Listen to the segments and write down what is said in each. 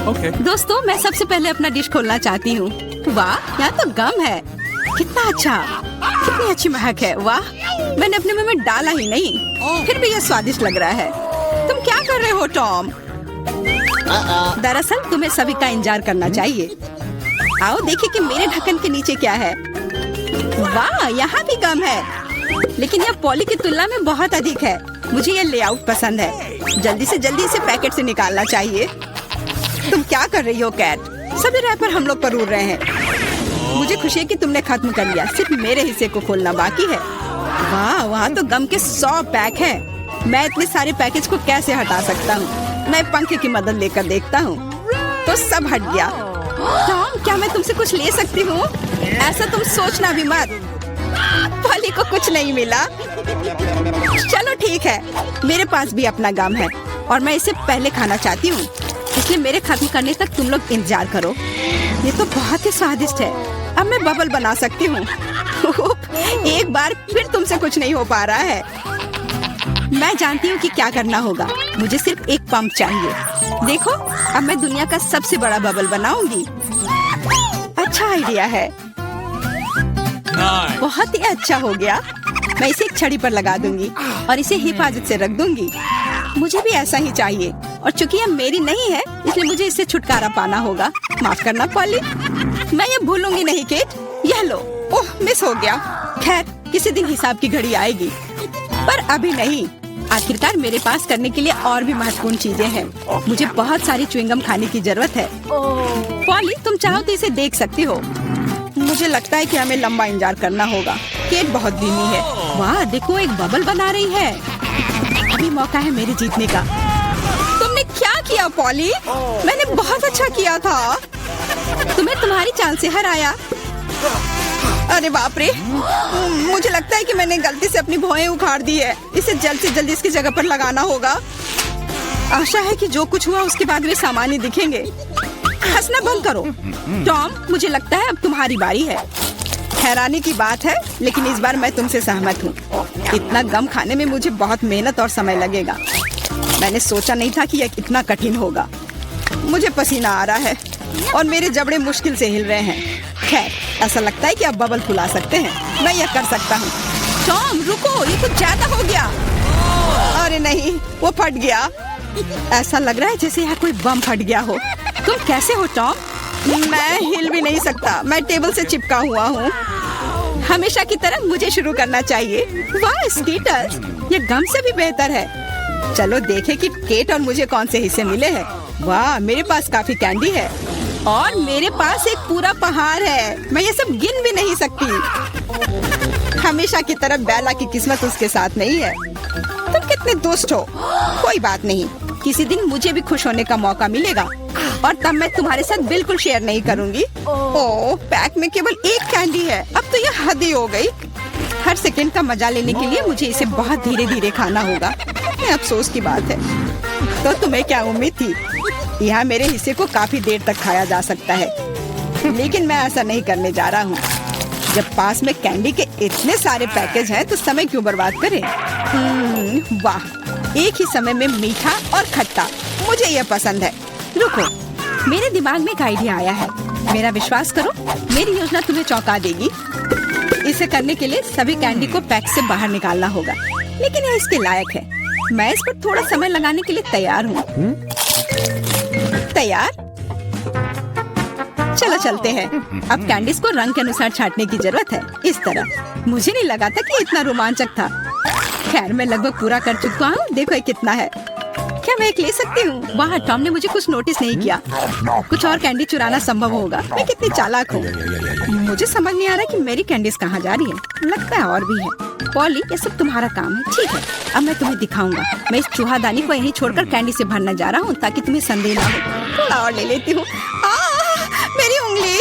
दोस्तों, मैं सबसे पहले अपना डिश खोलना चाहती हूँ। वाह, यहाँ तो गम है। कितना अच्छा, कितनी अच्छी महक है। वाह, मैंने अपने मुंह में डाला ही नहीं, फिर भी यह स्वादिष्ट लग रहा है। तुम क्या कर रहे हो टॉम? दरअसल तुम्हें सभी का इंतजार करना चाहिए। आओ देखिए कि मेरे ढक्कन के नीचे क्या है। वाह, यहाँ भी गम है, लेकिन यह पॉली की तुलना में बहुत अधिक है। मुझे यह लेआउट पसंद है। जल्दी से जल्दी इसे पैकेट से निकालना चाहिए। तुम क्या कर रही हो कैट? सभी रैपर हम लोग पर उड़ रहे हैं। मुझे खुशी है कि तुमने खत्म कर लिया। सिर्फ मेरे हिस्से को खोलना बाकी है। वाह, वहाँ तो गम के 100 पैक हैं। मैं इतने सारे पैकेज को कैसे हटा सकता हूँ? मैं पंखे की मदद लेकर देखता हूँ, तो सब हट गया। टॉम, क्या मैं तुमसे कुछ ले सकती हूँ? ऐसा तुम सोचना भी मत। पॉली को कुछ नहीं मिला। चलो ठीक है, मेरे पास भी अपना गम है और मैं इसे पहले खाना चाहती हूँ, इसलिए मेरे खत्म करने तक तुम लोग इंतजार करो। ये तो बहुत ही स्वादिष्ट है। अब मैं बबल बना सकती हूँ। एक बार फिर तुमसे कुछ नहीं हो पा रहा है। मैं जानती हूँ कि क्या करना होगा। मुझे सिर्फ एक पंप चाहिए। देखो, अब मैं दुनिया का सबसे बड़ा बबल बनाऊंगी। अच्छा आइडिया है। बहुत ही अच्छा हो गया। मैं इसे एक छड़ी पर लगा दूंगी और इसे हिफाजत से रख दूंगी। मुझे भी ऐसा ही चाहिए, और चूंकि यह मेरी नहीं है, इसलिए मुझे इससे छुटकारा पाना होगा। माफ करना पॉली, मैं ये भूलूंगी नहीं केट। यह लो। ओह, मिस हो गया। खैर, किसी दिन हिसाब की घड़ी आएगी, पर अभी नहीं। आखिरकार मेरे पास करने के लिए और भी महत्वपूर्ण चीजें हैं। मुझे बहुत सारी च्युइंगम खाने की जरूरत है। पॉली, तुम चाहो तो इसे देख सकती हो। मुझे लगता है कि हमें लंबा इंतजार करना होगा। केट बहुत धीमी है। वाह, देखो, एक बबल बना रही है। अभी मौका है मेरे जीतने का। तुमने क्या किया पॉली? मैंने बहुत अच्छा किया था। तुम्हें तुम्हारी चाल से हराया। अरे बाप रे, मुझे लगता है कि मैंने गलती से अपनी भौहें उखाड़ दी है। इसे जल्द से जल्द इसकी जगह पर लगाना होगा। आशा है कि जो कुछ हुआ उसके बाद वे सामान्य दिखेंगे। हंसना बंद करो। टॉम, मुझे लगता है अब तुम्हारी बारी है। हैरानी की बात है, लेकिन इस बार मैं तुमसे सहमत हूँ। इतना गम खाने में मुझे बहुत मेहनत और समय लगेगा। मैंने सोचा नहीं था कि यह इतना कठिन होगा। मुझे पसीना आ रहा है और मेरे जबड़े मुश्किल से हिल रहे हैं। खैर, ऐसा लगता है कि अब बबल फुला सकते हैं। मैं यह कर सकता हूँ। टॉम, रुको, ये कुछ ज्यादा हो गया। अरे नहीं, वो फट गया। ऐसा लग रहा है जैसे यहाँ कोई बम फट गया हो। तुम कैसे हो टॉम? मैं हिल भी नहीं सकता। मैं टेबल से चिपका हुआ हूँ। हमेशा की तरह मुझे शुरू करना चाहिए। वाह स्कीटर्स, ये गम से भी बेहतर है। चलो देखें कि केट और मुझे कौन से हिस्से मिले हैं। वाह, मेरे पास काफी कैंडी है और मेरे पास एक पूरा पहाड़ है। मैं ये सब गिन भी नहीं सकती। हमेशा की तरह बेला की किस्मत उसके साथ नहीं है। तुम कितने दुष्ट हो। कोई बात नहीं, किसी दिन मुझे भी खुश होने का मौका मिलेगा और तब मैं तुम्हारे साथ बिल्कुल शेयर नहीं करूंगी। ओह, पैक में केवल एक कैंडी है। अब तो यह हद ही हो गई। हर सेकंड का मजा लेने के लिए मुझे इसे बहुत धीरे धीरे खाना होगा। ये अफसोस की बात है। तो तुम्हें क्या उम्मीद थी? यहाँ मेरे हिस्से को काफी देर तक खाया जा सकता है, लेकिन मैं ऐसा नहीं करने जा रहा हूँ। जब पास में कैंडी के इतने सारे पैकेज हैं, तो समय क्यों बर्बाद करें? वाह, एक ही समय में मीठा और खट्टा, मुझे यह पसंद है। रुको, मेरे दिमाग में एक आइडिया आया है। मेरा विश्वास करो, मेरी योजना तुम्हें चौंका देगी। इसे करने के लिए सभी कैंडी को पैक से बाहर निकालना होगा, लेकिन यह इसके लायक है। मैं इस पर थोड़ा समय लगाने के लिए तैयार हूँ। तैयार? चलो चलते हैं। अब कैंडीज को रंग के अनुसार छांटने की जरूरत है। इस तरह। मुझे नहीं लगा था कि इतना रोमांचक था। खैर, मैं लगभग पूरा कर चुका हूँ। देखो ये कितना है। क्या मैं एक ले सकती हूँ? वाह, टॉम ने मुझे कुछ नोटिस नहीं किया। कुछ और कैंडी चुराना संभव होगा। मैं कितनी चालाक हूँ। मुझे समझ नहीं आ रहा कि मेरी कैंडीज कहाँ जा रही है। लगता है और भी है। पॉली, ये सब तुम्हारा काम है। ठीक है, अब मैं तुम्हें दिखाऊंगा। मैं इस चूहादानी को यहीं छोड़कर कैंडी से भरने जा रहा हूँ, ताकि तुम्हें संदेह ना हो। थोड़ा और ले लेती हूँ। मेरी उंगली।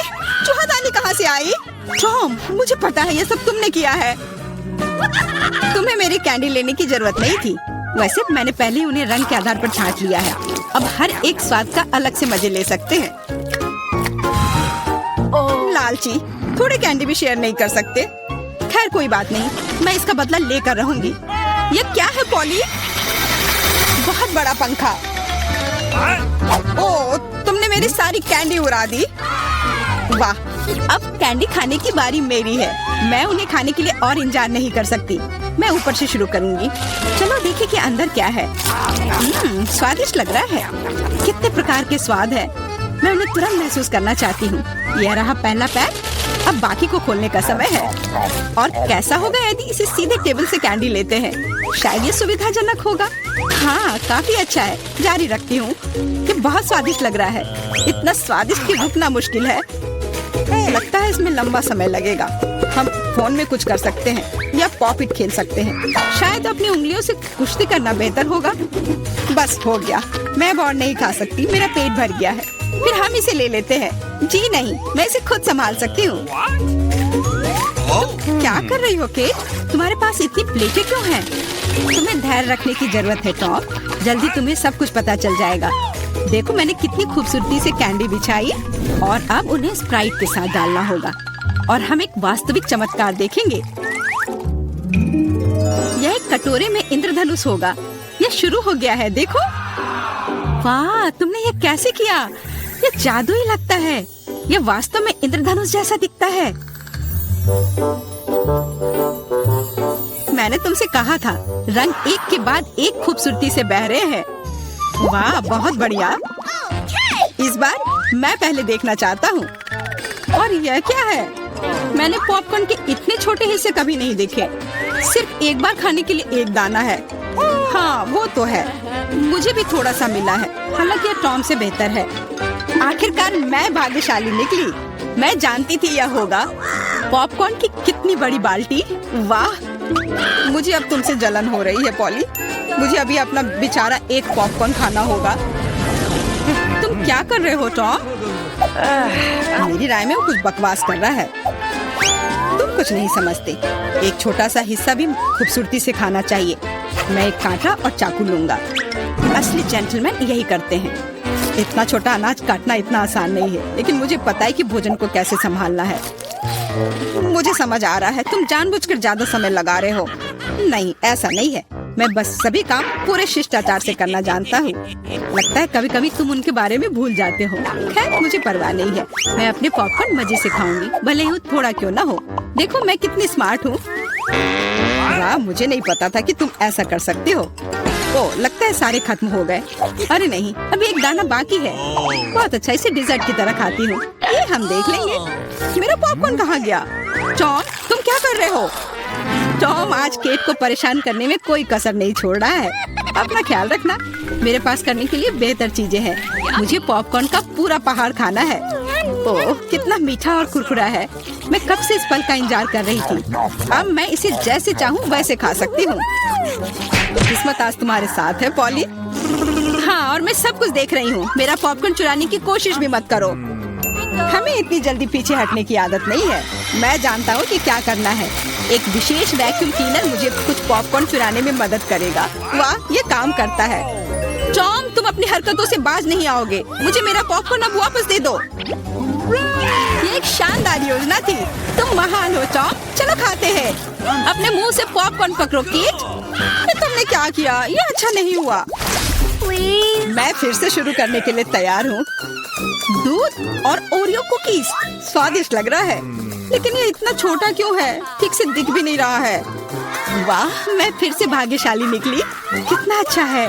चूहादानी कहाँ से आई? टॉम, मुझे पता है ये सब तुमने किया है। तुम्हें मेरी कैंडी लेने की जरूरत नहीं थी। वैसे मैंने पहले ही उन्हें रंग के आधार पर छांट लिया है। अब हर एक स्वाद का अलग से मजे ले सकते हैं। लालची, थोड़े कैंडी भी शेयर नहीं कर सकते। खैर कोई बात नहीं, मैं इसका बदला लेकर रहूंगी। ये क्या है पॉली? बहुत बड़ा पंखा। ओह, तुमने मेरी सारी कैंडी उड़ा दी। वाह, अब कैंडी खाने की बारी मेरी है। मैं उन्हें खाने के लिए और इंतजार नहीं कर सकती। मैं ऊपर से शुरू करूंगी। चलो देखें कि अंदर क्या है। स्वादिष्ट लग रहा है। कितने प्रकार के स्वाद है। मैं उन्हें तुरंत महसूस करना चाहती हूँ। यह रहा पहला पैक। अब बाकी को खोलने का समय है। और कैसा होगा यदि इसे सीधे टेबल से कैंडी लेते हैं? शायद ये सुविधाजनक होगा। हाँ, काफी अच्छा है। जारी रखती हूँ। ये बहुत स्वादिष्ट लग रहा है। इतना स्वादिष्ट कि रुकना मुश्किल है। लगता है इसमें लंबा समय लगेगा। हम फोन में कुछ कर सकते हैं या पॉपिट खेल सकते हैं। शायद अपनी उंगलियों से कुश्ती करना बेहतर होगा। बस हो गया। मैं अब और नहीं खा सकती। मेरा पेट भर गया है। फिर हम इसे ले लेते हैं। जी नहीं, मैं इसे खुद संभाल सकती हूँ। क्या कर रही हो केट? तुम्हारे पास इतनी प्लेटें क्यों हैं? तुम्हें धैर्य रखने की जरूरत है टॉम। जल्दी तुम्हें सब कुछ पता चल जाएगा। देखो मैंने कितनी खूबसूरती से कैंडी बिछाई। और अब उन्हें स्प्राइट के साथ डालना होगा और हम एक वास्तविक चमत्कार देखेंगे। यह एक कटोरे में इंद्रधनुष होगा। यह शुरू हो गया है। देखो, वाह, तुमने ये कैसे किया? ये जादू ही लगता है। यह वास्तव में इंद्रधनुष जैसा दिखता है। मैंने तुमसे कहा था, रंग एक के बाद एक खूबसूरती से बह रहे हैं। वाह, बहुत बढ़िया। इस बार मैं पहले देखना चाहता हूँ। और यह क्या है? मैंने पॉपकॉर्न के इतने छोटे हिस्से कभी नहीं देखे। सिर्फ एक बार खाने के लिए एक दाना है। हाँ, वो तो है। मुझे भी थोड़ा सा मिला है। हालांकि यह टॉम से बेहतर है। आखिरकार मैं भाग्यशाली निकली। मैं जानती थी यह होगा। पॉपकॉर्न की कितनी बड़ी बाल्टी। वाह, मुझे अब तुमसे जलन हो रही है पॉली। मुझे अभी अपना बेचारा एक पॉपकॉर्न खाना होगा। तुम क्या कर रहे हो टॉम? मेरी राय में वो कुछ बकवास कर रहा है। तुम कुछ नहीं समझते। एक छोटा सा हिस्सा भी खूबसूरती से खाना चाहिए। मैं एक कांटा और चाकू लूंगा। असली जेंटलमैन यही करते हैं। इतना छोटा अनाज काटना इतना आसान नहीं है, लेकिन मुझे पता है कि भोजन को कैसे संभालना है। मुझे समझ आ रहा है, तुम जानबूझकर ज्यादा समय लगा रहे हो। नहीं, ऐसा नहीं है। मैं बस सभी काम पूरे शिष्टाचार से करना जानता हूँ। लगता है कभी कभी तुम उनके बारे में भूल जाते हो। खैर, मुझे परवाह नहीं है। मैं अपने पॉपकॉर्न मजे से खाऊंगी, भले ही थोड़ा क्यों ना हो। देखो मैं कितनी स्मार्ट हूँ। वाह, मुझे नहीं पता था कि तुम ऐसा कर सकते हो। ओह, लगता है सारे खत्म हो गए। अरे नहीं, अभी एक दाना बाकी है। बहुत अच्छा, इसे डिजर्ट की तरह खाती हूँ। ये हम देख लेंगे। मेरा पॉपकॉर्न कहाँ गया? टॉम, तुम क्या कर रहे हो? टॉम आज केट को परेशान करने में कोई कसर नहीं छोड़ रहा है। अपना ख्याल रखना। मेरे पास करने के लिए बेहतर चीजें हैं। मुझे पॉपकॉर्न का पूरा पहाड़ खाना है। ओह, कितना मीठा और कुरकुरा है। मैं कब से इस पल का इंतजार कर रही थी। अब मैं इसे जैसे चाहूँ वैसे खा सकती हूँ। किस्मत आज तुम्हारे साथ है पॉली। हाँ, और मैं सब कुछ देख रही हूँ। मेरा पॉपकॉर्न चुराने की कोशिश भी मत करो। हमें इतनी जल्दी पीछे हटने की आदत नहीं है। मैं जानता हूँ कि क्या करना है। एक विशेष वैक्यूम क्लीनर मुझे कुछ पॉपकॉर्न चुराने में मदद करेगा। वाह, ये काम करता है। टॉम, तुम अपनी हरकतों से बाज नहीं आओगे। मुझे मेरा पॉपकॉर्न अब वापस दे दो। ये एक शानदार योजना थी। तुम महान हो टॉम। चलो खाते हैं। अपने मुंह से पॉपकॉर्न पकड़ो केट। तुमने क्या किया? ये अच्छा नहीं हुआ। मैं फिर से शुरू करने के लिए तैयार हूँ। दूध और ओरियो कुकीज स्वादिष्ट लग रहा है, लेकिन ये इतना छोटा क्यों है? ठीक से दिख भी नहीं रहा है। वाह, मैं फिर से भाग्यशाली निकली। कितना अच्छा है।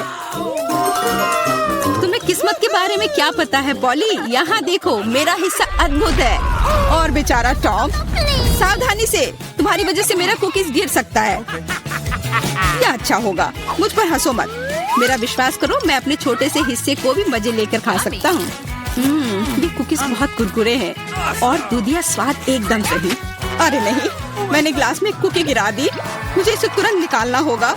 तुम्हें किस्मत के बारे में क्या पता है पॉली? यहाँ देखो, मेरा हिस्सा अद्भुत है। और बेचारा टॉम, सावधानी से, तुम्हारी वजह से मेरा कुकीज गिर सकता है। यह अच्छा होगा। मुझ पर हंसो मत। मेरा विश्वास करो, मैं अपने छोटे से हिस्से को भी मजे लेकर खा सकता हूँ। ये कुकीज बहुत कुरकुरे हैं और दूधिया स्वाद एकदम सही। अरे नहीं, मैंने ग्लास में कुकी गिरा दी। मुझे इसे तुरंत निकालना होगा,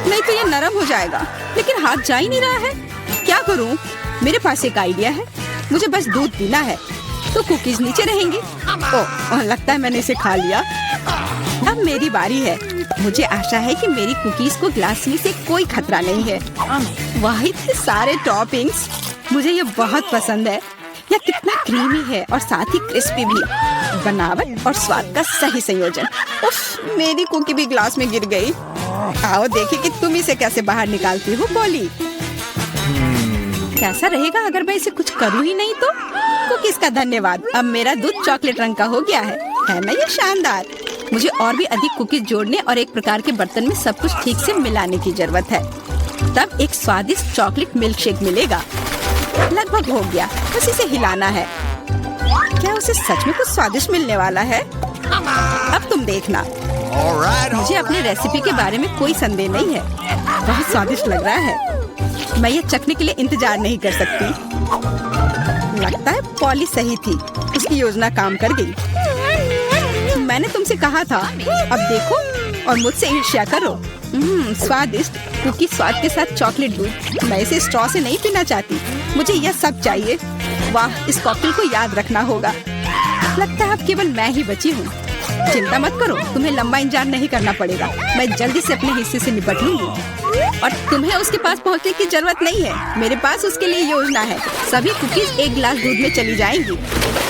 नहीं तो ये नरम हो जाएगा। लेकिन हाथ जा ही नहीं रहा है। क्या करूँ? मेरे पास एक आइडिया है। मुझे बस दूध पीना है, तो कुकीज नीचे रहेंगी। ओह, लगता है मैंने इसे खा लिया। अब मेरी बारी है। मुझे आशा है कि मेरी कुकीज को ग्लास में से कोई खतरा नहीं है। वाह, इतने सारे टॉपिंग्स। मुझे ये बहुत पसंद है। यह कितना क्रीमी है और साथ ही क्रिस्पी भी। बनावट और स्वाद का सही संयोजन। उफ, मेरी कुकी भी ग्लास में गिर गई। आओ देखें कि तुम इसे कैसे बाहर निकालती हो पॉली। कैसा रहेगा अगर मैं इसे कुछ करूँ ही नहीं तो? कुकीज का धन्यवाद, अब मेरा दूध चॉकलेट रंग का हो गया है ना ये शानदार। मुझे और भी अधिक कुकीज जोड़ने और एक प्रकार के बर्तन में सब कुछ ठीक से मिलाने की जरूरत है, तब एक स्वादिष्ट चॉकलेट मिल्क शेक मिलेगा। लगभग हो गया, बस इसे हिलाना है। क्या उसे सच में कुछ स्वादिष्ट मिलने वाला है? अब तुम देखना। मुझे अपने रेसिपी के बारे में कोई संदेह नहीं है, बहुत स्वादिष्ट लग रहा है। मैं ये चखने के लिए इंतजार नहीं कर सकती। लगता है पॉली सही थी, उसकी योजना काम कर गई। मैंने तुमसे कहा था, अब देखो और मुझसे ईर्ष्या करो। स्वादिष्ट कुकी स्वाद के साथ चॉकलेट दूध। मैं इसे स्ट्रॉ से नहीं पीना चाहती, मुझे यह सब चाहिए। वाह, इस कॉकटेल को याद रखना होगा। लगता है अब केवल मैं ही बची हूँ। चिंता मत करो, तुम्हें लंबा इंतजार नहीं करना पड़ेगा। मैं जल्दी से अपने हिस्से से निपट लूंगी और तुम्हें उसके पास पहुँचने की जरूरत नहीं है। मेरे पास उसके लिए योजना है। सभी कुकीज एक गिलास दूध में चली जाएंगी।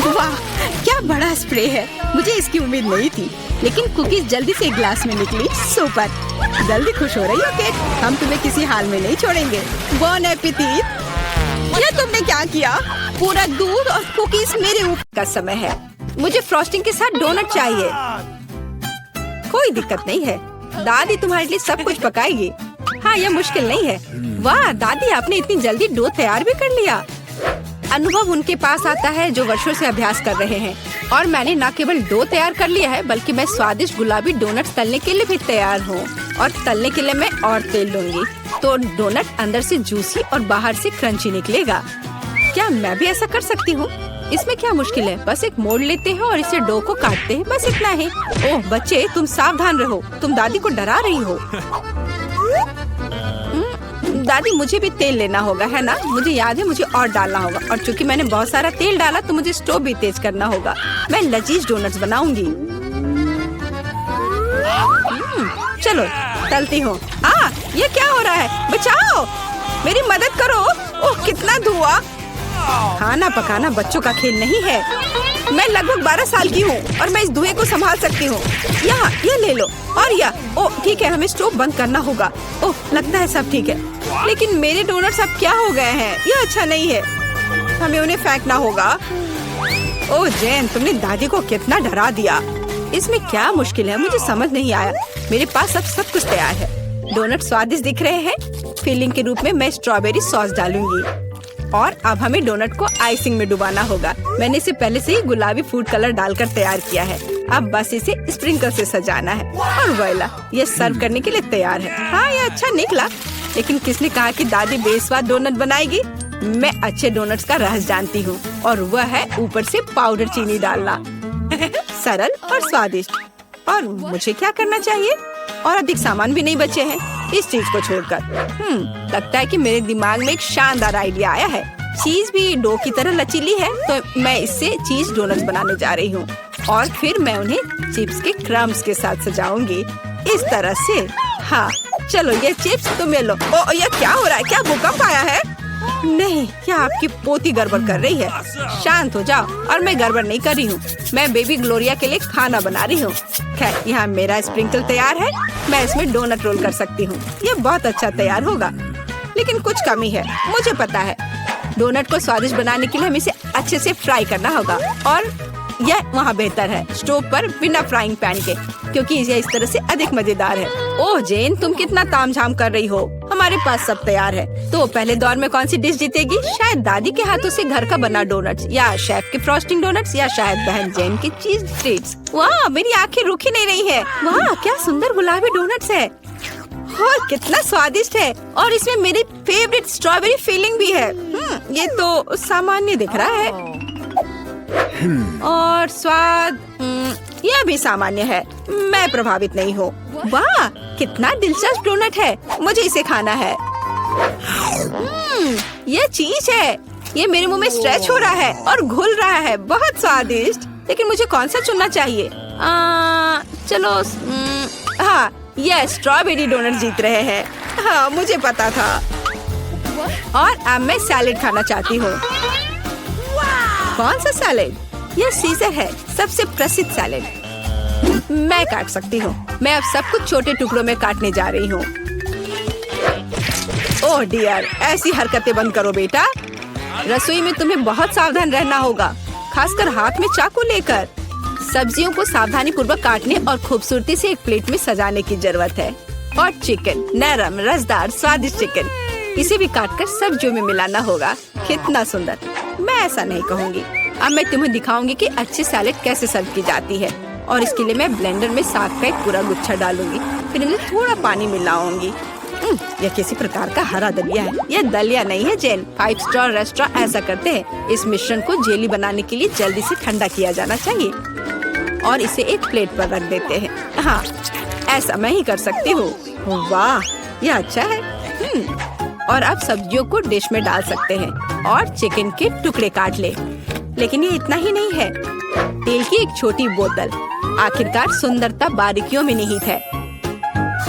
वाह, क्या बड़ा स्प्रे है, मुझे इसकी उम्मीद नहीं थी, लेकिन कुकीज जल्दी से एक गिलास में निकली। सुपर, जल्दी खुश हो रही हो केक? हम तुम्हें किसी हाल में नहीं छोड़ेंगे। बॉन एपेटिट। ये तुमने क्या किया? पूरा दूध और कुकीज मेरे ऊपर का समय है। मुझे फ्रॉस्टिंग के साथ डोनट चाहिए। कोई दिक्कत नहीं है, दादी तुम्हारे लिए सब कुछ पकाएगी। हाँ, यह मुश्किल नहीं है। वाह दादी, आपने इतनी जल्दी डो तैयार भी कर लिया। अनुभव उनके पास आता है जो वर्षों से अभ्यास कर रहे हैं। और मैंने न केवल डो तैयार कर लिया है, बल्कि मैं स्वादिष्ट गुलाबी डोनट्स तलने के लिए भी तैयार हूँ। और तलने के लिए मैं और तेल लूंगी, तो डोनट अंदर से जूसी और बाहर से क्रंची निकलेगा। क्या मैं भी ऐसा कर सकती हूँ? इसमें क्या मुश्किल है? बस एक मोड़ लेते हैं और इसे डो को काटते हैं, बस इतना ही। ओह बच्चे, तुम सावधान रहो, तुम दादी को डरा रही हो। दादी, मुझे भी तेल लेना होगा, है ना? मुझे याद है, मुझे और डालना होगा। और चूंकि मैंने बहुत सारा तेल डाला तो मुझे स्टोव भी तेज करना होगा। मैं लजीज डोनट्स बनाऊंगी। चलो तलती हूँ। ये क्या हो रहा है? बचाओ, मेरी मदद करो। ओह कितना धुआं। खाना पकाना बच्चों का खेल नहीं है। मैं लगभग 12 साल की हूँ और मैं इस धुएं को संभाल सकती हूँ। यहाँ ये ले लो और यह। ओह ठीक है, हमें स्टोव बंद करना होगा। ओह लगता है सब ठीक है, लेकिन मेरे डोनट्स अब क्या हो गए हैं? यह अच्छा नहीं है, हमें उन्हें फेंकना होगा। ओह जेन, तुमने दादी को कितना डरा दिया। इसमें क्या मुश्किल है? मुझे समझ नहीं आया। मेरे पास अब सब कुछ तैयार है। डोनट स्वादिष्ट दिख रहे हैं। फिलिंग के रूप में मैं स्ट्रॉबेरी सॉस डालूंगी और अब हमें डोनट को आइसिंग में डुबाना होगा। मैंने इसे पहले से ही गुलाबी फूड कलर डालकर तैयार किया है। अब बस इसे स्प्रिंकल से सजाना है और वोइला, ये सर्व करने के लिए तैयार है। हाँ, ये अच्छा निकला, लेकिन किसने कहा कि दादी बेस्वाद डोनट बनाएगी? मैं अच्छे डोनट्स का रहस्य जानती हूँ और वह है ऊपर से पाउडर चीनी डालना। सरल और स्वादिष्ट। और मुझे क्या करना चाहिए? और अधिक सामान भी नहीं बचे हैं इस चीज को छोड़कर। लगता है कि मेरे दिमाग में एक शानदार आइडिया आया है। चीज भी डो की तरह लचीली है, तो मैं इससे चीज डोनट्स बनाने जा रही हूँ और फिर मैं उन्हें चिप्स के क्रम्स के साथ सजाऊंगी इस तरह से। हाँ चलो, ये चिप्स तुम ले लो। ओ ये क्या हो रहा है? क्या भूकंप आया है? नहीं, क्या आपकी पोती गड़बड़ कर रही है? शांत हो जाओ। और मैं गड़बड़ नहीं कर रही हूँ, मैं बेबी ग्लोरिया के लिए खाना बना रही हूँ। खैर, यहाँ मेरा स्प्रिंकल तैयार है। मैं इसमें डोनट रोल कर सकती हूँ। ये बहुत अच्छा तैयार होगा, लेकिन कुछ कमी है, मुझे पता है। डोनट को स्वादिष्ट बनाने के लिए हमें इसे अच्छे से फ्राई करना होगा और यह वहाँ बेहतर है स्टोव पर बिना फ्राइंग पैन के, क्योंकि यह इस तरह से अधिक मजेदार है। ओह जेन, तुम कितना तामझाम कर रही हो। हमारे पास सब तैयार है। तो पहले दौर में कौन सी डिश जीतेगी? शायद दादी के हाथों से घर का बना डोनट्स, या शेफ के फ्रॉस्टिंग डोनट्स, या शायद बहन जेन की चीज ट्रीट्स। वाह, मेरी आंखें रुकी नहीं रही है। वाह, क्या सुंदर गुलाबी डोनट्स है और कितना स्वादिष्ट है। और इसमें मेरी फेवरेट स्ट्रॉबेरी फिलिंग भी है। ये तो सामान्य दिख रहा है और स्वाद यह भी सामान्य है। मैं प्रभावित नहीं हूँ। वाह, कितना दिलचस्प डोनट है, मुझे इसे खाना है। यह चीज है, ये मेरे मुंह में स्ट्रेच हो रहा है और घुल रहा है। बहुत स्वादिष्ट, लेकिन मुझे कौन सा चुनना चाहिए? चलो हाँ, यह स्ट्रॉबेरी डोनट जीत रहे हैं। हाँ, मुझे पता था। और अब मैं सैलेड खाना चाहती हूँ। कौन सा सैलेड? यह सीजर है, सबसे प्रसिद्ध सैलेड। मैं काट सकती हूँ। मैं अब सब कुछ छोटे टुकड़ों में काटने जा रही हूँ। ओह डियर, ऐसी हरकतें बंद करो बेटा। रसोई में तुम्हें बहुत सावधान रहना होगा, खासकर हाथ में चाकू लेकर। सब्जियों को सावधानी पूर्वक काटने और खूबसूरती से एक प्लेट में सजाने की जरूरत है। और चिकन, नरम, रसदार, स्वादिष्ट चिकन, इसे भी काटकर सब्जियों में मिलाना होगा। कितना सुंदर। मैं ऐसा नहीं कहूँगी। अब मैं तुम्हें दिखाऊंगी कि अच्छी सैलेड कैसे सर्व की जाती है। और इसके लिए मैं ब्लेंडर में साग का एक पूरा गुच्छा डालूंगी, फिर इनमें थोड़ा पानी मिलाऊंगी। यह किसी प्रकार का हरा दलिया है। यह दलिया नहीं है जेन। 5 स्टार रेस्टोरेंट ऐसा करते हैं। इस मिश्रण को जेली बनाने के लिए जल्दी से ठंडा किया जाना चाहिए और इसे एक प्लेट पर रख देते हैं। हाँ, ऐसा मैं ही कर सकती हूँ। वाह, यह अच्छा है। और अब सब्जियों को डिश में डाल सकते हैं और चिकन के टुकड़े काट ले। लेकिन ये इतना ही नहीं है। तेल की एक छोटी बोतल। आखिरकार सुंदरता बारीकियों में निहित है।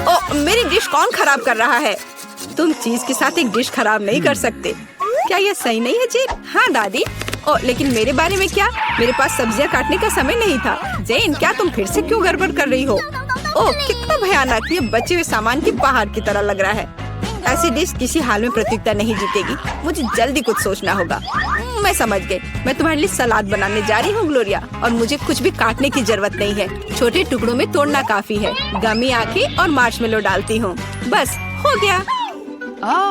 ओ, मेरी डिश कौन खराब कर रहा है? तुम चीज के साथ एक डिश खराब नहीं कर सकते। क्या यह सही नहीं है जेन? हाँ दादी। ओ, लेकिन मेरे बारे में क्या? मेरे पास सब्जियां काटने का समय नहीं था। जेन, क्या तुम फिर से क्यों गड़बड़ कर रही हो? ओह, कितना भयानक। ये बचे हुए सामान की पहाड़ की तरह लग रहा है। ऐसी डिश किसी हाल में प्रतियोगिता नहीं जीतेगी। मुझे जल्दी कुछ सोचना होगा। मैं समझ गई। मैं तुम्हारे लिए सलाद बनाने जा रही हूँ ग्लोरिया, और मुझे कुछ भी काटने की जरूरत नहीं है। छोटे टुकड़ों में तोड़ना काफी है। गमी आंखें और मार्शमेलो डालती हूँ। बस हो गया।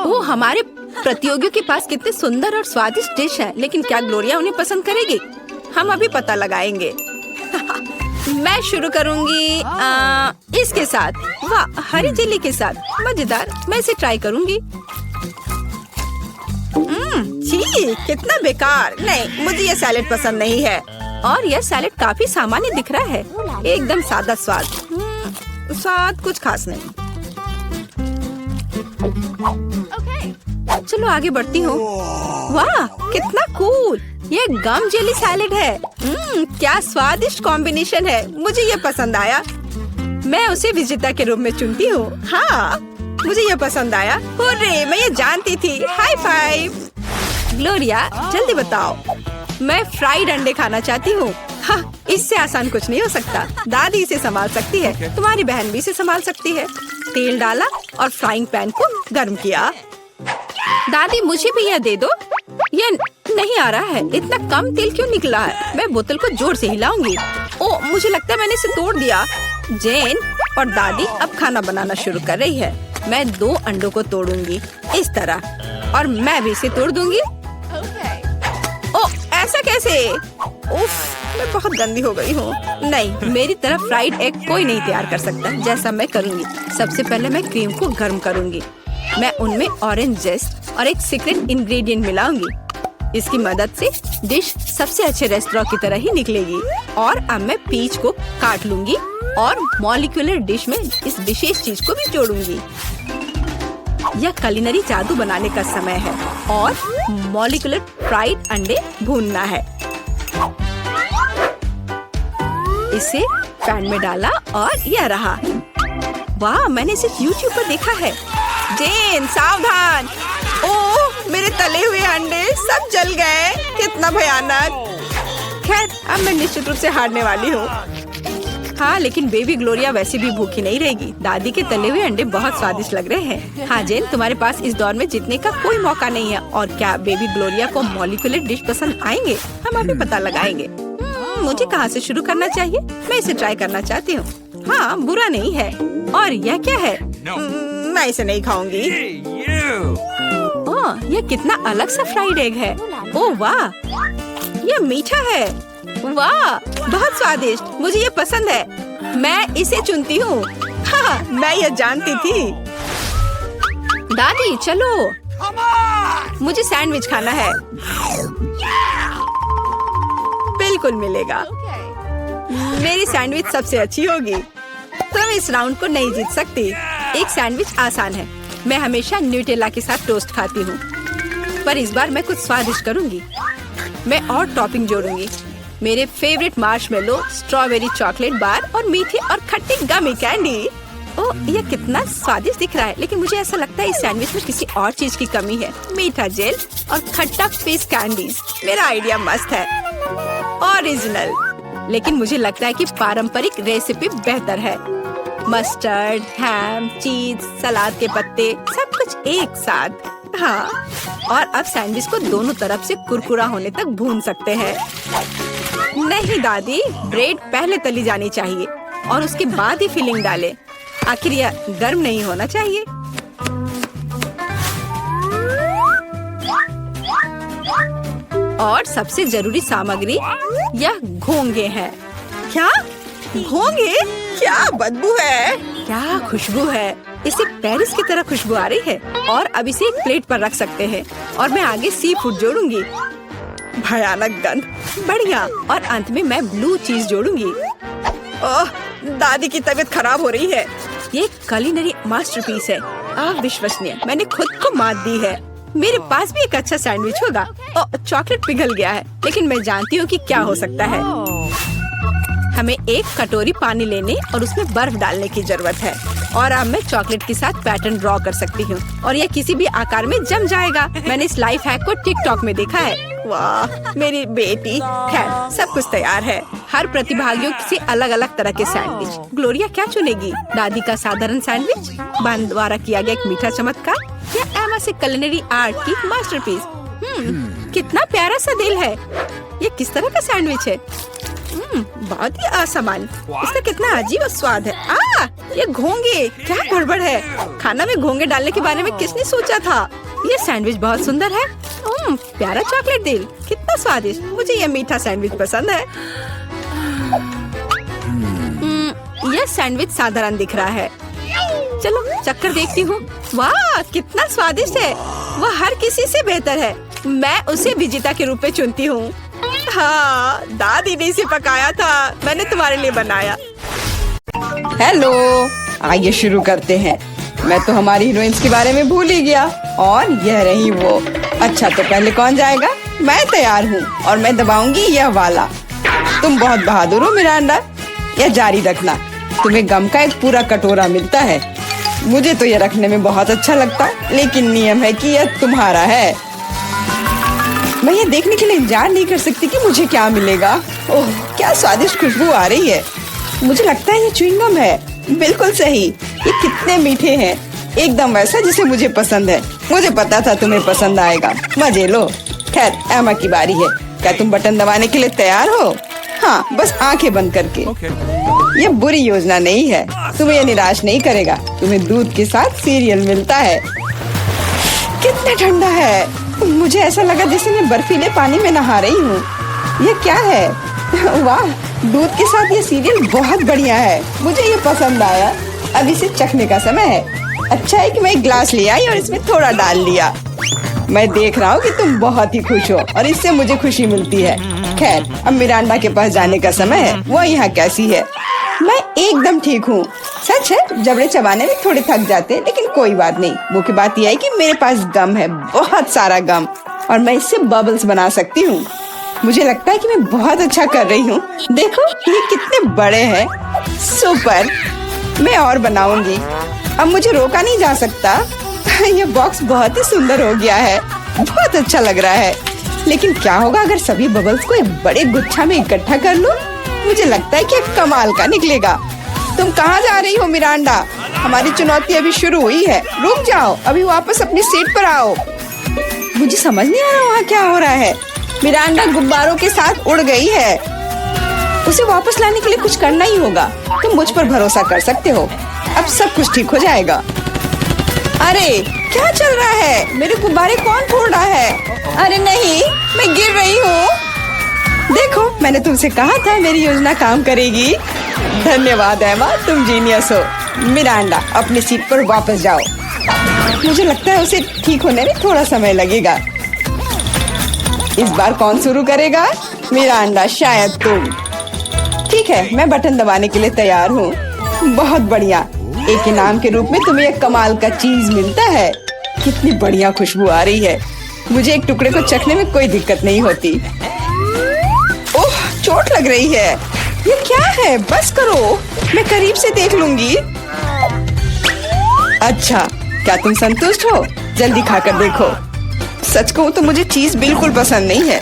ओह, हमारे प्रतियोगियों के पास कितने सुंदर और स्वादिष्ट डिश है। लेकिन क्या ग्लोरिया उन्हें पसंद करेगी? हम अभी पता लगाएंगे। मैं शुरू करूंगी इसके साथ। वाह, हरी चिल्ली के साथ। मजेदार। मैं इसे ट्राई करूंगी। छी, कितना बेकार। नहीं, मुझे ये सैलेड पसंद नहीं है। और यह सैलेड काफी सामान्य दिख रहा है। एकदम सादा स्वाद। स्वाद कुछ खास नहीं। चलो आगे बढ़ती हूँ। वाह, कितना कूल। ये गम जेली सैलेड है। क्या स्वादिष्ट कॉम्बिनेशन है। मुझे ये पसंद आया। मैं उसे विजेता के रूप में चुनती हूँ। हाँ, मुझे ये पसंद आया। हुर्रे, मैं ये जानती थी। High five. ग्लोरिया, जल्दी बताओ। मैं फ्राइड अंडे खाना चाहती हूँ। हाँ, इससे आसान कुछ नहीं हो सकता। दादी इसे संभाल सकती है। तुम्हारी बहन भी इसे संभाल सकती है। तेल डाला और फ्राइंग पैन को गर्म किया। दादी, मुझे भी यह दे दो। यह नहीं आ रहा है। इतना कम तेल क्यों निकला है? मैं बोतल को जोर से हिलाऊंगी। ओ, मुझे लगता है मैंने इसे तोड़ दिया। जेन और दादी अब खाना बनाना शुरू कर रही है। मैं 2 अंडों को तोड़ूंगी इस तरह, और मैं भी इसे तोड़ दूंगी। ओ, ऐसा कैसे? उफ, मैं बहुत गंदी हो गई हूँ। नहीं, मेरी तरफ फ्राइड एग कोई नहीं तैयार कर सकता। जैसा मैं करूँगी। सबसे पहले मैं क्रीम को गर्म करूँगी। मैं उनमें ऑरेंज जेस्ट और एक सीक्रेट इंग्रेडिएंट मिलाऊंगी। इसकी मदद से डिश सबसे अच्छे रेस्टोरेंट की तरह ही निकलेगी। और अब मैं पीच को काट लूंगी और मॉलिक्यूलर डिश में इस विशेष चीज को भी जोड़ूंगी। यह कुलिनरी जादू बनाने का समय है और मॉलिक्यूलर फ्राइड अंडे भूनना है। इसे पैन में डाला और यह रहा। वाह, मैंने इसे YouTube पर देखा है। जेन, सावधान। ओह, मेरे तले हुए अंडे सब जल गए। कितना भयानक। खैर, अब मैं निश्चित रूप से हारने वाली हूँ। हाँ, लेकिन बेबी ग्लोरिया वैसे भी भूखी नहीं रहेगी। दादी के तले हुए अंडे बहुत स्वादिष्ट लग रहे हैं। हाँ जेन, तुम्हारे पास इस दौर में जीतने का कोई मौका नहीं है। और क्या बेबी ग्लोरिया को मॉलिक्यूलर डिश पसंद आएंगे? हम अभी पता लगाएंगे। मुझे कहाँ से शुरू करना चाहिए? मैं इसे ट्राई करना चाहती हूँ। हाँ, बुरा नहीं है। और यह क्या है? मैं इसे नहीं खाऊंगी। ओह, यह कितना अलग सा फ्राइड एग है। ओह वाह, यह मीठा है। वाह, बहुत स्वादिष्ट। मुझे ये पसंद है। मैं इसे चुनती हूँ। हाँ, मैं ये जानती थी। दादी, चलो, मुझे सैंडविच खाना है। बिल्कुल मिलेगा। मेरी सैंडविच सबसे अच्छी होगी। तुम इस राउंड को नहीं जीत सकती। एक सैंडविच आसान है। मैं हमेशा न्यूटेला के साथ टोस्ट खाती हूँ, पर इस बार मैं कुछ स्वादिष्ट करूँगी। मैं और टॉपिंग जोड़ूंगी। मेरे favourite marshmallow, strawberry chocolate bar और मीठे और खट्टी गमी कैंडी। ओह, यह कितना स्वादिष्ट दिख रहा है। लेकिन मुझे ऐसा लगता है इस सैंडविच में किसी और चीज की कमी है। मीठा जेल और खट्टा फिश कैंडीज। मेरा आइडिया मस्त है, ओरिजिनल। लेकिन मुझे लगता है कि पारंपरिक रेसिपी बेहतर है। मस्टर्ड, हैम, चीज, सलाद के पत्ते, सब कुछ एक साथ। हाँ, और अब सैंडविच को दोनों तरफ से कुरकुरा होने तक भून सकते हैं। नहीं दादी, ब्रेड पहले तली जानी चाहिए और उसके बाद ही फिलिंग डालें। आखिर यह गर्म नहीं होना चाहिए। और सबसे जरूरी सामग्री यह घोंगे हैं। क्या घोंगे? क्या बदबू है, क्या खुशबू है। इसे पेरिस की तरह खुशबू आ रही है। और अब इसे एक प्लेट पर रख सकते हैं और मैं आगे सी फूड जोड़ूंगी। भयानक गंध, बढ़िया। और अंत में मैं ब्लू चीज जोड़ूंगी। ओह, दादी की तबीयत खराब हो रही है। ये कुलिनरी मास्टरपीस है, अविश्वसनीय। मैंने खुद को मात दी है। मेरे पास भी एक अच्छा सैंडविच होगा। चॉकलेट पिघल गया है, लेकिन मैं जानती हूँ कि क्या हो सकता है। हमें एक कटोरी पानी लेने और उसमें बर्फ डालने की जरूरत है। और अब मैं चॉकलेट के साथ पैटर्न ड्रॉ कर सकती हूँ और यह किसी भी आकार में जम जाएगा। मैंने इस लाइफ हैक को टिकटॉक में देखा है। वाह, मेरी बेटी। खैर, सब कुछ तैयार है। हर प्रतिभागियों से अलग अलग तरह के सैंडविच। ग्लोरिया क्या चुनेगी? दादी का साधारण सैंडविच, बहन द्वारा किया गया एक मीठा चमत्कार, या एमा से कुलिनरी आर्ट की मास्टरपीस? कितना प्यारा सा दिल है। ये किस तरह का सैंडविच है? बहुत ही असामान्य। इसका कितना अजीब स्वाद है। ये घोंगे, क्या गड़बड़ है। खाना में घोंगे डालने के बारे में किसने सोचा था? ये सैंडविच बहुत सुंदर है। प्यारा चॉकलेट दिल, कितना स्वादिष्ट। मुझे ये मीठा सैंडविच पसंद है। यह सैंडविच साधारण दिख रहा है। चलो चक्कर देखती हूँ। वाह, कितना स्वादिष्ट है। वह हर किसी से बेहतर है। मैं उसे विजेता के रूप में चुनती हूँ। हाँ, दादी ने इसे पकाया था, मैंने तुम्हारे लिए बनाया। हेलो, आइए शुरू करते हैं। मैं तो हमारी हीरोइंस के बारे में भूल ही गया। और यह रही वो। अच्छा, तो पहले कौन जाएगा? मैं तैयार हूँ और मैं दबाऊंगी यह वाला। तुम बहुत बहादुर हो मिरांडा, यह जारी रखना। तुम्हें गम का एक पूरा कटोरा मिलता है। मुझे तो यह रखने में बहुत अच्छा लगता, लेकिन नियम है कि यह तुम्हारा है। मैं ये देखने के लिए इंतजार नहीं कर सकती कि मुझे क्या मिलेगा। ओह, क्या स्वादिष्ट खुशबू आ रही है। मुझे लगता है ये च्युइंगम है। बिल्कुल सही। ये कितने मीठे हैं, एकदम वैसा जिसे मुझे पसंद है। मुझे पता था तुम्हें पसंद आएगा। मजे लो। खैर, एमा की बारी है। क्या तुम बटन दबाने के लिए तैयार हो? हाँ, बस आंखें बंद करके। ये बुरी योजना नहीं है। तुम्हें ये निराश नहीं करेगा। तुम्हें दूध के साथ सीरियल मिलता है। कितना ठंडा है। मुझे ऐसा लगा जैसे मैं बर्फीले पानी में नहा रही हूँ। ये क्या है? वाह, दूध के साथ ये सीरियल बहुत बढ़िया है। मुझे ये पसंद आया। अब इसे चखने का समय है। अच्छा है कि मैं एक ग्लास ले आई और इसमें थोड़ा डाल लिया। मैं देख रहा हूँ कि तुम बहुत ही खुश हो और इससे मुझे खुशी मिलती है। खैर, अब मिरांडा के पास जाने का समय है। वो यहाँ कैसी है? मैं एकदम ठीक हूँ। सच है, जबड़े चबाने में थोड़े थक जाते हैं, लेकिन कोई बात नहीं। मुख्य बात यह है कि मेरे पास गम है, बहुत सारा गम, और मैं इससे बबल्स बना सकती हूँ। मुझे लगता है कि मैं बहुत अच्छा कर रही हूँ। देखो, ये कितने बड़े हैं। सुपर, मैं और बनाऊंगी। अब मुझे रोका नहीं जा सकता। ये बॉक्स बहुत ही सुंदर हो गया है, बहुत अच्छा लग रहा है। लेकिन क्या होगा अगर सभी बबल्स को एक बड़े गुच्छा में इकट्ठा कर लूं? मुझे लगता है कि कमाल का निकलेगा। तुम कहाँ जा रही हो मिरांडा? हमारी चुनौती अभी शुरू हुई है। रुक जाओ, अभी वापस अपनी सीट पर आओ। मुझे समझ नहीं आ रहा वहाँ क्या हो रहा है। मिरांडा गुब्बारों के साथ उड़ गई है। उसे वापस लाने के लिए कुछ करना ही होगा। तुम मुझ पर भरोसा कर सकते हो। अब सब कुछ ठीक हो जाएगा। अरे क्या चल रहा है? मेरे गुब्बारे कौन फोड़ रहा है? अरे नहीं, मैं गिर रही हूँ। देखो, मैंने तुमसे कहा था मेरी योजना काम करेगी। धन्यवाद एमा, तुम जीनियस हो। मिरांडा, अपनी सीट पर वापस जाओ। मुझे लगता है उसे ठीक होने में थोड़ा समय लगेगा। इस बार कौन शुरू करेगा? मिरांडा, शायद तुम। ठीक है, मैं बटन दबाने के लिए तैयार हूँ। बहुत बढ़िया। एक इनाम के रूप में तुम्हें एक कमाल का चीज मिलता है। कितनी बढ़िया खुशबू आ रही है। मुझे एक टुकड़े को चखने में कोई दिक्कत नहीं होती। ओह, चोट लग रही है। ये क्या है? बस करो, मैं करीब से देख लूंगी। अच्छा, क्या तुम संतुष्ट हो? जल्दी खाकर देखो। सच कहूँ तो मुझे चीज बिल्कुल पसंद नहीं है।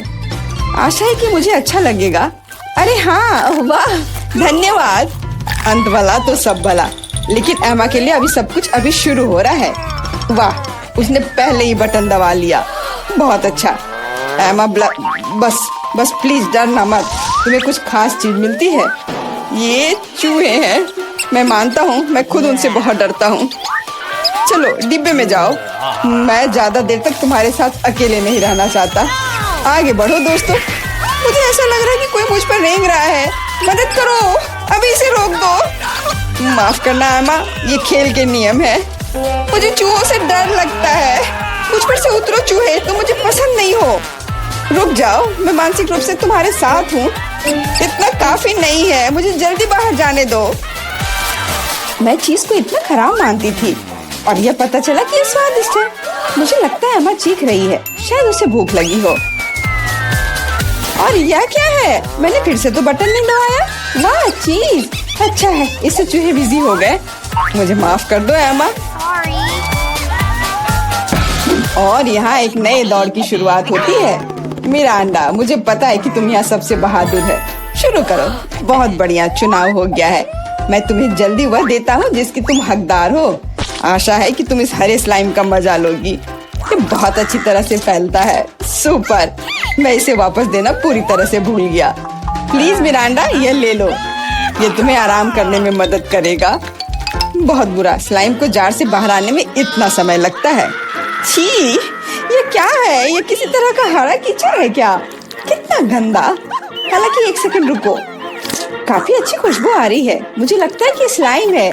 आशा है कि मुझे अच्छा लगेगा। अरे हाँ, वाह, धन्यवाद। अंत भला तो सब भला। लेकिन एमा के लिए अभी सब कुछ अभी शुरू हो रहा है। वाह, उसने पहले ही बटन दबा लिया। बहुत अच्छा। एमा बस बस प्लीज डरना मत। तुम्हें कुछ खास चीज मिलती है? ये चूहे हैं। मैं मानता हूँ, मैं खुद उनसे बहुत डरता हूँ। चलो डिब्बे में जाओ। मैं ज्यादा देर तक तुम्हारे साथ अकेले नहीं रहना चाहता। आगे बढ़ो दोस्तों। मुझे ऐसा लग रहा है कि कोई मुझ पर रेंग रहा है। मदद करो, अभी इसे रोक दो। माफ करना एमा, ये खेल के नियम है। मुझे चूहों से डर लगता है। मुझ पर से उतरो चूहे, तुम मुझे पसंद नहीं हो। रुक जाओ, मैं मानसिक रूप से तुम्हारे साथ हूँ। इतना काफी नहीं है, मुझे जल्दी बाहर जाने दो। मैं चीज को इतना खराब मानती थी और यह पता चला कि ये स्वादिष्ट है। मुझे लगता है अम्मा चीख रही है, शायद उसे भूख लगी हो। और यह क्या है? मैंने फिर से तो बटन नहीं दबाया। वाह चीज, अच्छा है, इससे चूहे बिजी हो गए। मुझे माफ कर दो एमा। और यहाँ एक नए दौर की शुरुआत होती है। मिरांडा, मुझे पता है कि तुम यहाँ सबसे बहादुर है। शुरू करो। बहुत बढ़िया, चुनाव हो गया है। मैं तुम्हें जल्दी वह देता हूँ जिसकी तुम हकदार हो। आशा है कि तुम इस हरे स्लाइम का मजा लोगी। ये बहुत अच्छी तरह से फैलता है। सुपर, मैं इसे वापस देना पूरी तरह से भूल गया। प्लीज मिरांडा, ये ले लो। ये तुम्हें आराम करने में मदद करेगा। बहुत बुरा, स्लाइम को जार से बाहर आने में इतना समय लगता है। छी, ये क्या है? ये किसी तरह का हरा कीचड़ है क्या? कितना गंदा। हालांकि एक सेकंड रुको, काफी अच्छी खुशबू आ रही है। मुझे लगता है कि स्लाइम है।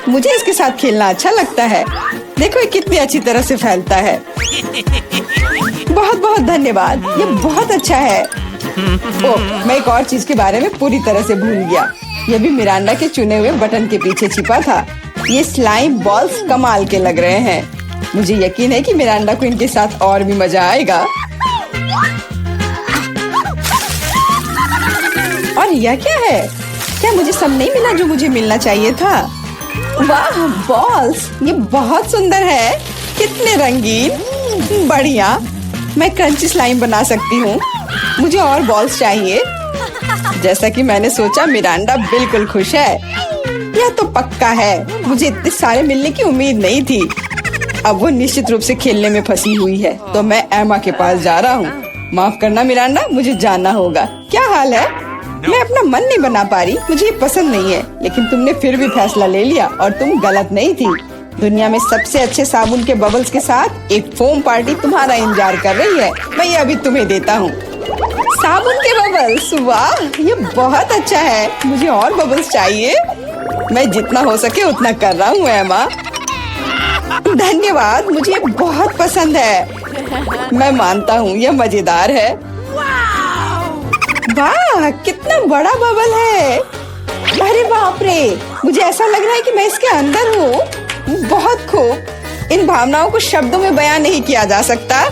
मुझे इसके साथ खेलना अच्छा लगता है। देखो ये कितनी अच्छी तरह से फैलता है। बहुत बहुत धन्यवाद, ये बहुत अच्छा है। ओह, मैं एक और चीज के बारे में पूरी तरह से भूल गया। ये भी मिरांडा के चुने हुए बटन के पीछे छिपा था। ये स्लाइम बॉल्स कमाल के लग रहे हैं। मुझे यकीन है कि मिरांडा को इनके साथ और भी मजा आएगा। और यह क्या है? क्या मुझे सब नहीं मिला जो मुझे मिलना चाहिए था? वाह बॉल्स, ये बहुत सुंदर है। कितने रंगीन। बढ़िया, मैं क्रंची स्लाइम बना सकती हूँ। मुझे और बॉल्स चाहिए। जैसा कि मैंने सोचा, मिरांडा बिल्कुल खुश है। यह तो पक्का है। मुझे इतने सारे मिलने की उम्मीद नहीं थी। अब वो निश्चित रूप से खेलने में फंसी हुई है, तो मैं एमा के पास जा रहा हूँ। माफ करना मिरांडा, मुझे जाना होगा। क्या हाल है? मैं अपना मन नहीं बना पा रही। मुझे ये पसंद नहीं है, लेकिन तुमने फिर भी फैसला ले लिया और तुम गलत नहीं थी। दुनिया में सबसे अच्छे साबुन के बबल्स के साथ एक फोम पार्टी तुम्हारा इंतजार कर रही है। मैं ये अभी तुम्हें देता हूँ। साबुन के बबल्स, वाह ये बहुत अच्छा है। मुझे और बबल्स चाहिए। मैं जितना हो सके उतना कर रहा हूँ एमा। धन्यवाद, मुझे ये बहुत पसंद है। मैं मानता हूँ यह मजेदार है। वाह कितना बड़ा बबल है। अरे बाप रे, मुझे ऐसा लग रहा है कि मैं इसके अंदर हूँ। बहुत खूब। इन भावनाओं को शब्दों में बयां नहीं किया जा सकता।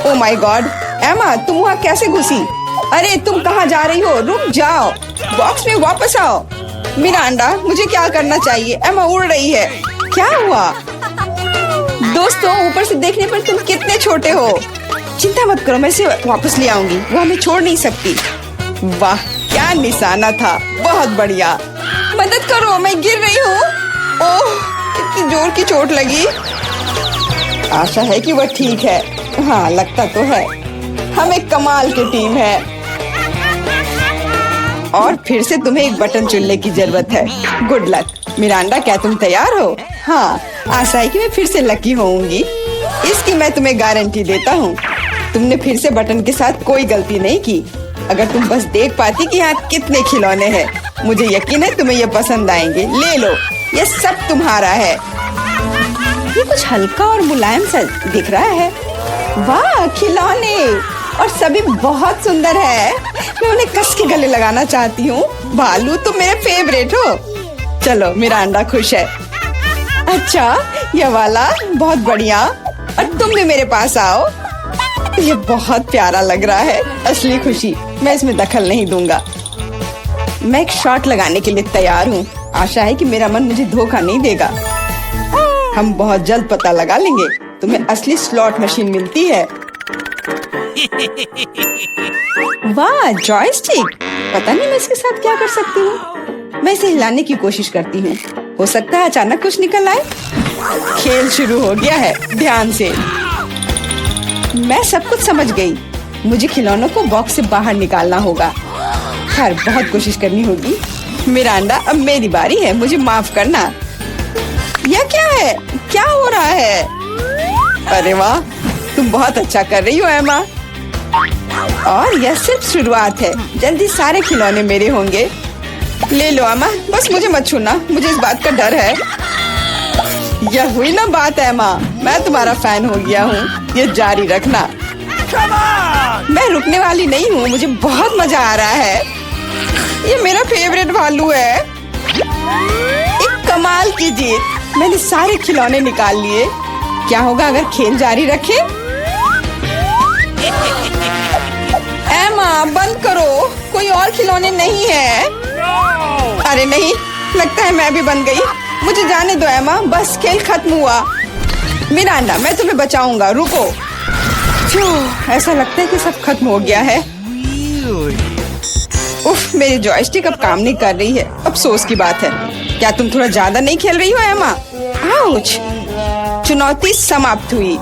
ओह माय गॉड, एमा तुम वहाँ कैसे घुसी? अरे तुम कहाँ जा रही हो? रुक जाओ, बॉक्स में वापस आओ। मिरांडा, मुझे क्या करना चाहिए? एमा उड़ रही है। क्या हुआ? दोस्तों, ऊपर से देखने पर तुम कितने छोटे हो। चिंता मत करो, मैं इसे वापस ले आऊंगी। वो हमें छोड़ नहीं सकती। वाह क्या निशाना था, बहुत बढ़िया। मदद करो, मैं गिर रही हूँ। ओह कितनी जोर की चोट लगी। आशा है कि वह ठीक है। हाँ लगता तो है। हम एक कमाल की टीम है। और फिर से तुम्हें एक बटन चुनने की जरूरत है। Good luck. मिरांडा, क्या तुम तैयार हो? हाँ, आशा है कि मैं फिर से लकी होऊंगी। इसकी मैं तुम्हें गारंटी देता हूँ। तुमने फिर से बटन के साथ कोई गलती नहीं की। अगर तुम बस देख पाती कि यहाँ कितने खिलौने हैं, मुझे यकीन है तुम्हें ये पसंद आएंगे। ले लो, ये सब तुम्हारा है। ये कुछ हल्का और मुलायम सा दिख रहा है। वाह खिलौने, और सभी बहुत सुंदर है। मैं उन्हें कस के गले लगाना चाहती हूँ। भालू तुम मेरे फेवरेट हो। चलो मिरांडा खुश है। अच्छा ये वाला बहुत बढ़िया। और तुम भी मेरे पास आओ। ये बहुत प्यारा लग रहा है। असली खुशी। मैं इसमें दखल नहीं दूंगा। मैं एक शॉट लगाने के लिए तैयार हूँ। आशा है कि मेरा मन मुझे धोखा नहीं देगा। हम बहुत जल्द पता लगा लेंगे। तुम्हें असली स्लॉट मशीन मिलती है। वाह जॉयस्टिक। पता नहीं मैं इसके साथ क्या कर सकती हूँ। मैं इसे हिलाने की कोशिश करती हूँ। हो सकता है अचानक कुछ निकल आए। खेल शुरू हो गया है, ध्यान से। मैं सब कुछ समझ गई। मुझे खिलौनों को बॉक्स से बाहर निकालना होगा। खैर बहुत कोशिश करनी होगी। मिरांडा, अब मेरी बारी है, मुझे माफ करना। यह क्या है? क्या हो रहा है? अरे वाह, तुम बहुत अच्छा कर रही हो एमा। और यह सिर्फ शुरुआत है, जल्दी सारे खिलौने मेरे होंगे। ले लो एमा, बस मुझे मत छूना, मुझे इस बात का डर है। यह हुई ना बात एमा, मैं तुम्हारा फैन हो गया हूँ, ये जारी रखना। मैं रुकने वाली नहीं हूँ, मुझे बहुत मजा आ रहा है। ये मेरा फेवरेट भालू है। एक कमाल की जीत, मैंने सारे खिलौने निकाल लिए। क्या होगा अगर खेल जारी रखे? एमा बंद करो, कोई और खिलौने नहीं है। अरे नहीं, लगता है मैं भी बन गई। मुझे जाने दो एमा, बस खेल खत्म हुआ। मिरांडा, मैं तुम्हें बचाऊंगा, रुको। ऐसा लगता है कि सब खत्म हो गया है। उफ, मेरी जॉयस्टिक अब काम नहीं कर रही है। अफसोस की बात है। क्या तुम थोड़ा ज्यादा नहीं खेल रही हो एमा? आउच! चुनौती समाप्त हुई।